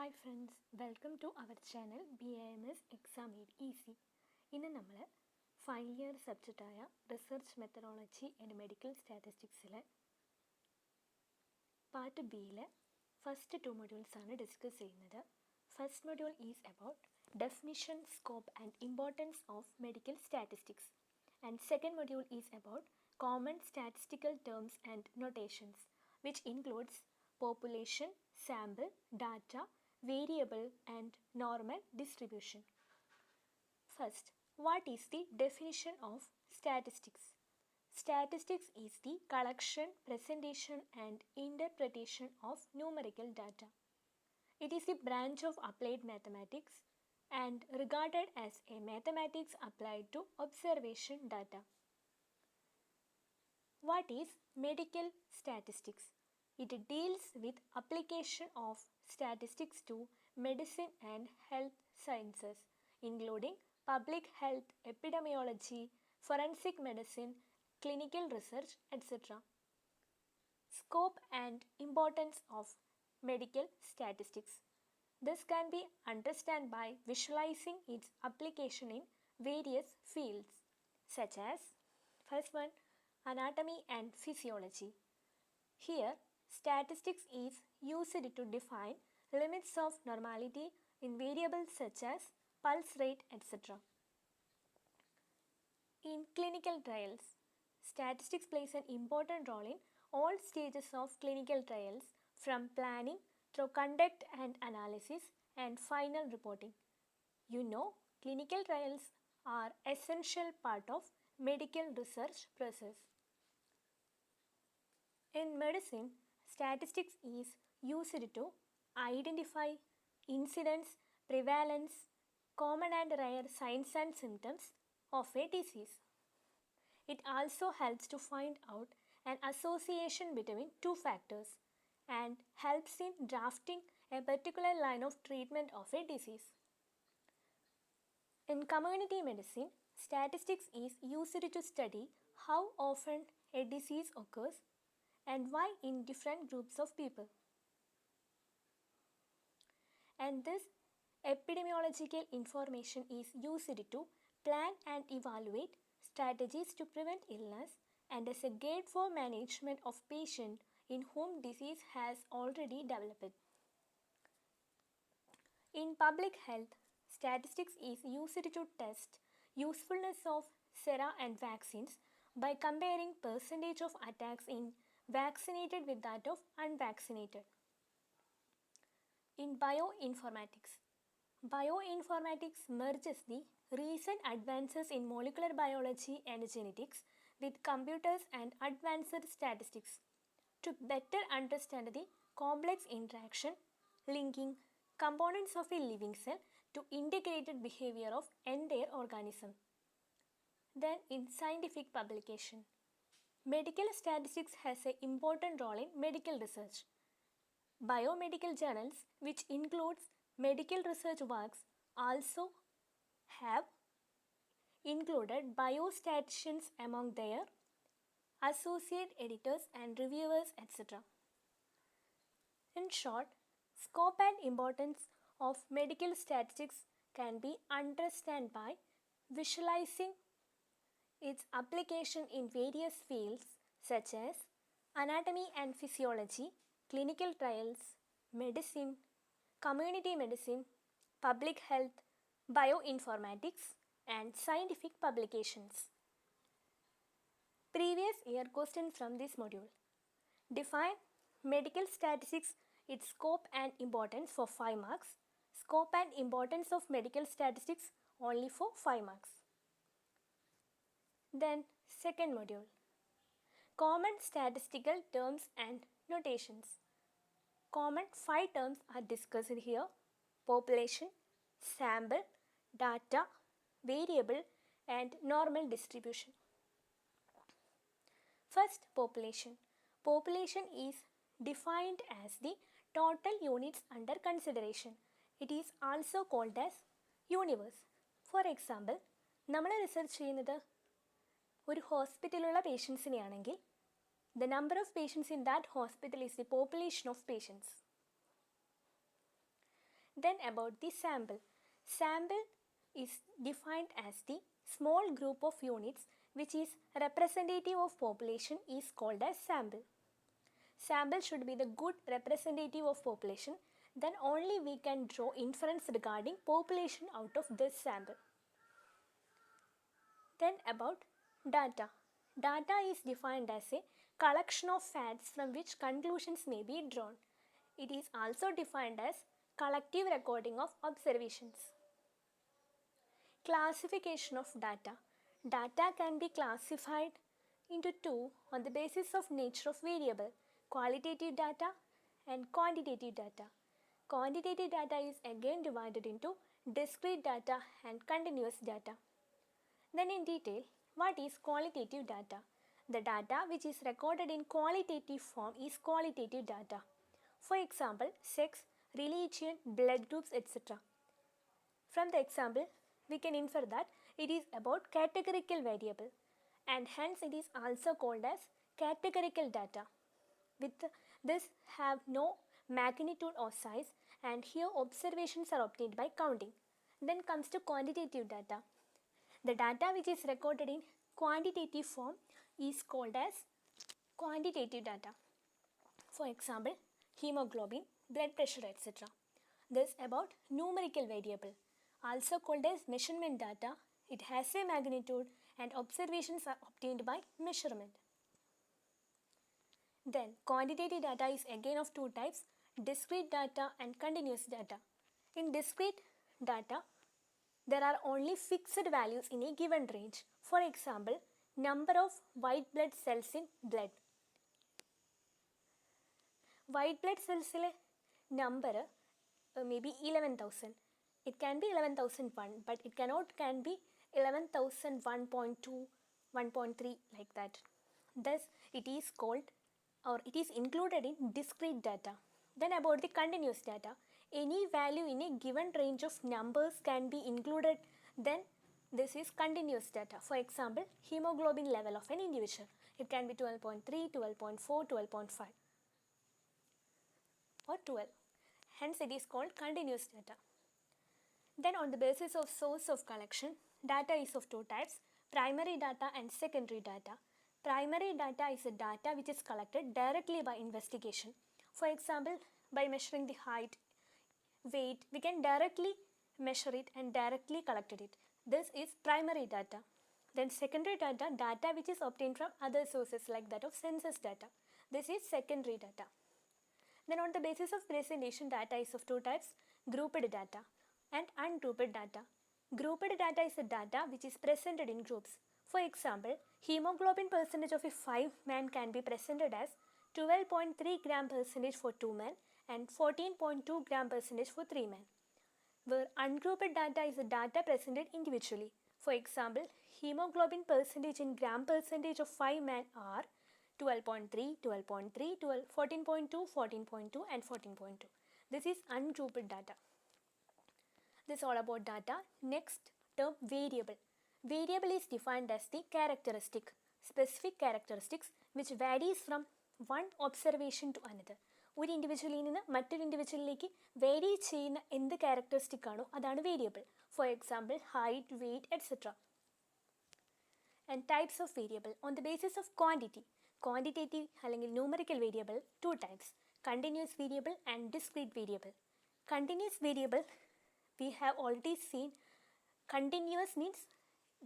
Hi friends, welcome to our channel BIMS Exam Aid Easy. ഇന്ന് നമ്മൾ final year സബ്ജക്റ്റായ research methodology and medical സ്റ്റാറ്റിസ്റ്റിക്സിലെ part ബിയിലെ first 2 modules ആണ് discuss ചെയ്യുന്നത്. First module is about definition, scope and importance of medical statistics and second module is about common statistical terms and notations, which includes population, sample, data, variable and normal distribution. First, what is the definition of statistics? Statistics is the collection, presentation and interpretation of numerical data. It is a branch of applied mathematics and regarded as a mathematics applied to observation data. What is medical statistics? It deals with application of statistics to medicine and health sciences, including public health, epidemiology, forensic medicine, clinical research, etc. Scope and importance of medical statistics. This can be understood by visualizing its application in various fields, such as first one, anatomy and physiology. Here, statistics is used to define limits of normality in variables such as pulse rate, etc. In clinical trials, statistics plays an important role in all stages of clinical trials, from planning through conduct and analysis and final reporting. You know, clinical trials are essential part of medical research process. In medicine, statistics is used to identify incidence, prevalence, common and rare signs and symptoms of a disease. It also helps to find out an association between two factors and helps in drafting a particular line of treatment of a disease. In community medicine, statistics is used to study how often a disease occurs and why in different groups of people. And this epidemiological information is used to plan and evaluate strategies to prevent illness and as a guide for management of patients in whom disease has already developed. In public health, statistics is used to test usefulness of sera and vaccines by comparing percentage of attacks in vaccinated with that of unvaccinated. In bioinformatics, bioinformatics merges the recent advances in molecular biology and genetics with computers and advanced statistics to better understand the complex interaction linking components of a living cell to integrated behavior of entire organism. Then in scientific publication, medical statistics has an important role in medical research. Biomedical journals, which includes medical research works, also have included biostatisticians among their associate editors and reviewers, etc. In short, scope and importance of medical statistics can be understood by visualizing its application in various fields such as anatomy and physiology, clinical trials, medicine, community medicine, public health, bioinformatics, and scientific publications. Previous year questions from this module. Define medical statistics, its scope and importance for 5 marks. Scope and importance of medical statistics only for 5 marks. Then second module, common statistical terms and notations. Common 5 terms are discussed here: population, sample, data, variable and normal distribution. First, population. Population is defined as the total units under consideration. It is also called as universe. For example, നമ്മൾ research ചെയ്യുന്നത് ഒരു ഹോസ്പിറ്റലിലുള്ള പേഷ്യൻസിനെയാണെങ്കിൽ the number of patients in that hospital is the population of patients. Then about the sample. Sample is defined as the small group of units which is representative of population is called as sample. Sample should be the good representative of population, then only we can draw inference regarding population out of this sample. Then about data. Data is defined as a collection of facts from which conclusions may be drawn. It is also defined as collective recording of observations. Classification of data. Data can be classified into two on the basis of nature of variable, qualitative data and quantitative data. Quantitative data is again divided into discrete data and continuous data. Then in detail, what is qualitative data? The data which is recorded in qualitative form is qualitative data. For example, sex, religion, blood groups, etc. From the example, we can infer that it is about categorical variable and hence it is also called as categorical data. With this have no magnitude or size, and here observations are obtained by counting. Then comes to quantitative data. The data which is recorded in quantitative form is called as quantitative data. For example, hemoglobin, blood pressure, etc. This about numerical variable, also called as measurement data. It has a magnitude and observations are obtained by measurement. Then quantitative data is again of two types, discrete data and continuous data. In discrete data, there are only fixed values in a given range. For example, number of white blood cells in blood. White blood cells number may be 11,000. It can be 11,001, but it can be 11,001.2, 1.3 like that. Thus, it is called or it is included in discrete data. Then about the continuous data, any value in a given range of numbers can be included, then this is continuous data. For example, hemoglobin level of an individual. It can be 12.3, 12.4, 12.5 or 12. Hence it is called continuous data. Then on the basis of source of collection, data is of two types, primary data and secondary data. Primary data is a data which is collected directly by investigation. For example, by measuring the height, weight, we can directly measure it and directly collect it. This is primary data. Then secondary data, data which is obtained from other sources like that of census data. This is secondary data. Then on the basis of presentation, data is of two types, grouped data and ungrouped data. Grouped data is a data which is presented in groups. For example, hemoglobin percentage of a 5-man can be presented as 12.3 gram percentage for 2 men and 14.2 gram percentage for 3 men. Where ungrouped data is a data presented individually. For example, hemoglobin percentage in gram percentage of 5 men are 12.3, 12.3, 12, 14.2, 14.2 and 14.2. This is ungrouped data. This is all about data. Next term, variable. Variable is defined as the characteristic, specific characteristics which varies from one observation to another. ഒരു ഇൻഡിവിജ്വലിൽ നിന്ന് മറ്റൊരു ഇൻഡിവിജ്വലിലേക്ക് vary ചെയ്യുന്ന എന്ത് characteristic ആണോ അതാണ് variable. For example height, weight, etcetera. And types of variable on the basis of quantity. Quantitative അല്ലെങ്കിൽ numerical variable two types, continuous variable and discrete variable. Continuous variable we have already seen. Continuous means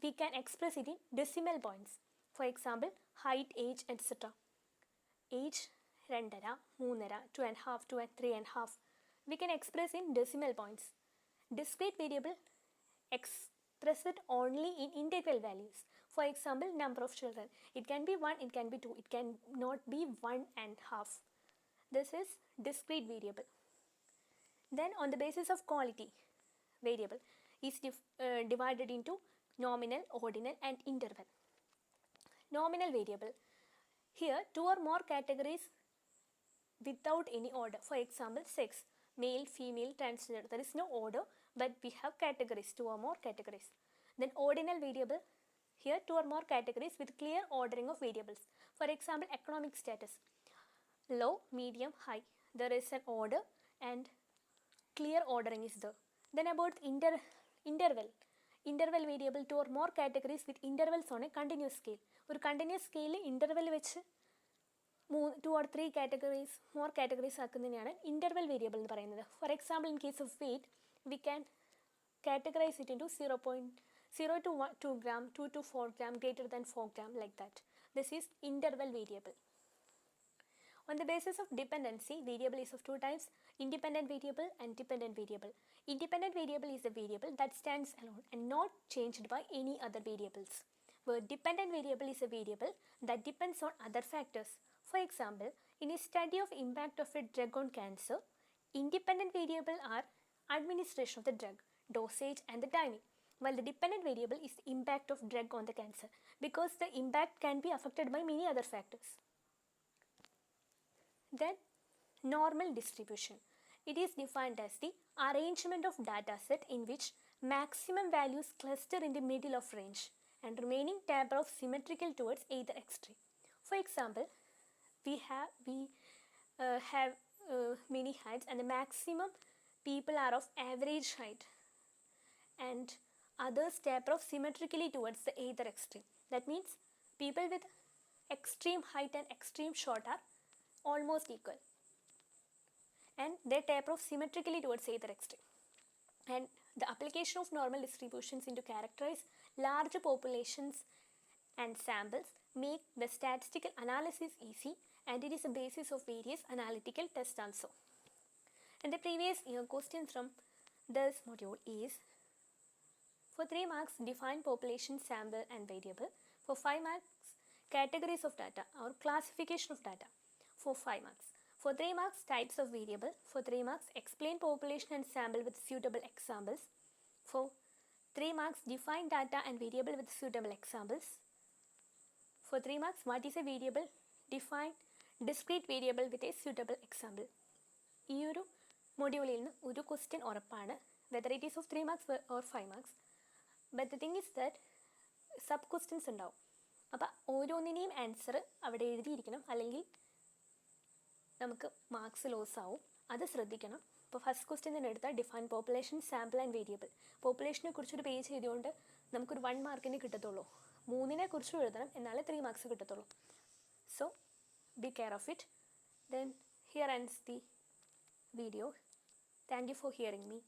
we can express it in decimal points. For example, height, age, etc. Age 2.5, 3.5, 2 and 3.5. We can express in decimal points. Discrete variable expressed only in integral values. For example, number of children. It can be 1, it can be 2, it can not be 1.5. This is discrete variable. Then on the basis of quality, variable is divided into nominal, ordinal and interval. Nominal variable. Here 2 or more categories without any order. For example, sex, male, female, transgender. There is no order but we have categories, 2 or more categories. Then ordinal variable. Here 2 or more categories with clear ordering of variables. For example, economic status. Low, medium, high. There is an order and clear ordering is there. Then about interval variable, two or more categories with intervals on a continuous scale. ഒരു continuous scale interval വെച്ച് 2 or 3 categories, more categories ആക്കുന്നതിനെയാണ് interval variable എന്ന് പറയുന്നത്. For example, in case of weight, we can categorize it into 0.0 to 2 gram, 2 to 4 gram, greater than 4 gram, like that. This is interval variable. On the basis of dependency, variable is of two types, independent variable and dependent variable. Independent variable is a variable that stands alone and not changed by any other variables, where dependent variable is a variable that depends on other factors. For example, in a study of impact of a drug on cancer, independent variable are administration of the drug, dosage and the timing, while the dependent variable is the impact of drug on the cancer, because the impact can be affected by many other factors. Then normal distribution. It is defined as the arrangement of data set in which maximum values cluster in the middle of range and remaining taper off symmetrical towards either extreme. For example, we have many heights and the maximum people are of average height and others taper off symmetrically towards the either extreme. That means people with extreme height and extreme short are almost equal and they taper off symmetrically towards either extreme. And the application of normal distributions into characterize large populations and samples make the statistical analysis easy, and it is a basis of various analytical tests also. And the previous year question from this module is, for 3 marks define population, sample and variable. For 5 marks categories of data or classification of data. For 5 marks. For 3 marks types of variable. For 3 marks explain population and sample with suitable examples. For 3 marks define data and variable with suitable examples. For 3 marks, what is a variable? Define discrete variable with a suitable example. ഈ ഒരു മൊഡ്യൂളിൽ നിന്ന് ഒരു question ഉറപ്പാണ്, whether it is of 3 marks or 5 marks. But the thing is that sub questions ഉണ്ടാവും. അപ്പോൾ ഓരോന്നിനെയും answer അവിടെ എഴുതിയിരിക്കണം, അല്ലെങ്കിൽ നമുക്ക് മാർക്സ് ലോസ് ആവും. അത് ശ്രദ്ധിക്കണം. ഇപ്പോൾ ഫസ്റ്റ് ക്വസ്റ്റ്യൻ തന്നെ എടുത്താൽ define population, sample and variable. പോപ്പുലേഷനെ കുറിച്ചൊരു പേജ് ചെയ്തുകൊണ്ട് നമുക്കൊരു 1 മാർക്കിന് കിട്ടത്തുള്ളൂ. 3നെ കുറിച്ചും എഴുതണം, എന്നാലേ 3 marks കിട്ടത്തുള്ളൂ. So be care of it. Then here ends the video. Thank you for hearing me.